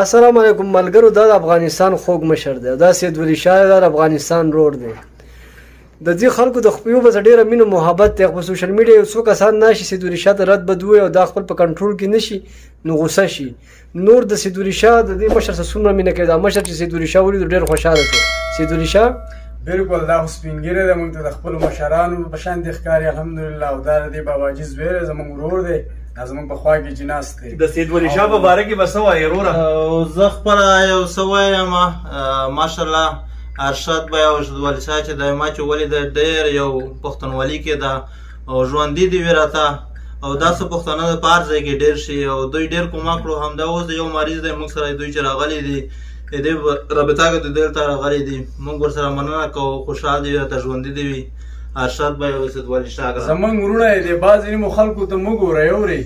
السلام علیکم ملګرو. دا د افغانستان خوږ مشر دی، دا سید ولی شاه د افغانستان رور دی. د دې خلکو د خپلو په ډیره مینه محبت دی. په سوشل میډیا یو څو کسان ناشي سید ولی شاه ته رد بد وایي او دا خپل په کنټرول کې نشي نو غوسه شي. نور د سید ولی شاه د دې مشر سره څومره مینه کوي. دا مشر چې سید ولی شاه ولید ډېر خوشحاله شو. سید ولی شاه بالکل دا خو سپینګیری دی، موږ ته د خپلو مشرانو په شان دې ښکاري الحمدلله. او دا د دې باباجي زوی دی، زموږ ورور دی، دا زموږ په خوا کې چې ناست دی. د سید ولی شاه په باره کې به څه وایې وروره؟ زه خپله یو څه وایم. ماشاءالله ارشد بیا او ارشد ولی شاه چې دی ما چې ولیده ډېر یو پښتونولي کې ده او ژوندي دي وي راته او داسې پښتانه د په هر ځای کې ډېر شي او دوی ډېر کومک کړو. همدا اوس د یو مریض دی موږ سره دوی چې راغلي دي د دې رابطه کې دوی دلته راغلي دي، موږ ورسره مننه کوو. خوشحال دي راته ژوندي دي وي ارشد بیا او سید ولی شاه زموږ وروڼه یې دی. بعضې نیمو خلکو ته مه ګورئ اورئ.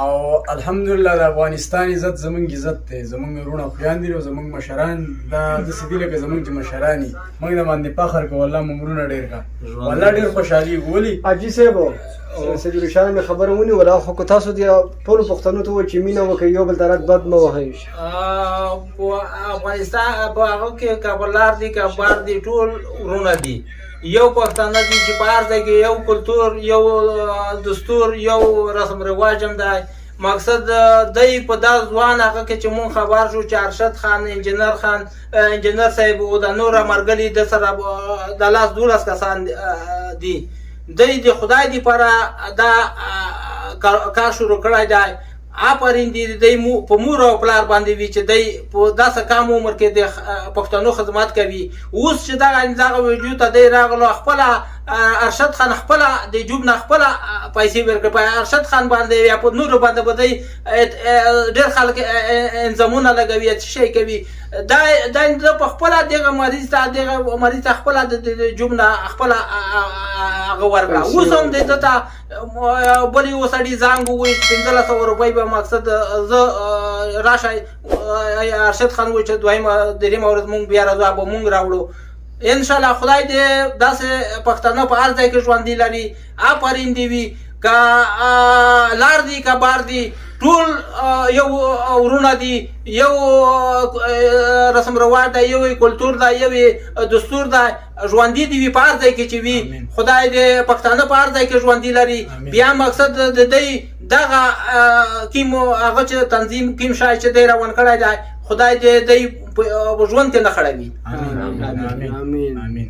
او الحمدلله د افغانستان عزت زموږ عزت دی. زموږ وروڼه خویان دي او زموږ مشران دا داسې دي لکه زموږ چې مشران یي. موږ د باندې فخر کوو. والله موږ وروڼه ډېر ښه، والله ډېر خوشحالېږو. ولې حاجي صاحب سید ولی شاه مې خبره ونیوله، خو که تاسو د ټولو پښتنو ته ووایئ چې مینه وکړئ، یو بل ته رد بد مه وهئ. په افغانستان په هغه کې که بلار دي که بار دي ټول وروڼه دي. یو پښتانه دي چې په هر ځای کې یو کلتور، یو دستور، یو رسم رواج هم دی. مقصد دی په دا ځوان هغه کې چې مونږ خبر شو چې ارشد خان انجینر صاحب او د نور مرګلي د سره د لاس 12 کسان دي. دی د خدای دی پر دا کار شروع کړی دی. آفرین دی دی په مور او پلار باندې وی چې دی په داسې کم عمر کې د پښتنو خدمت کوي. اوس چې دغه ویډیو ته دی راغلو خپل ارشد خان خپل د جوب نه خپل پیسې ورکړي په ارشد خان باندې یا په نور باندې بدی ډېر خلک انځمونه لګوي چې شي کوي. دا په خپل دغه مریض ته خپل د جوب نه خپل هغه ورکړه. اوس هم د ته بلې وسړي زنګ ووایي 1500 روپۍ به مقصد زه راشئ ارشد خان وایي چې دویمه درېیمه ورځ مونږ بیا راځو به مونږ راوړو. انشاءالله خدای دې داسې پښتانه په هر ځای کې ژوندي لري. آفرین دې وي که لار دي که بار دي ټول یو وروڼه دي، یو رسم رواج دی، یو کلتور دی، یو دستور دی. ژوندي دي وي په هر ځای کې چې وي. خدای دې پښتانه په هر ځای کې ژوندي لري. بیا مقصد د دی دغه کیم هغه چې تنظیم کیم شای چې دی روان کړی دی خدای دې دی په ژوند کې نه خړوي. آمین آمین آمین.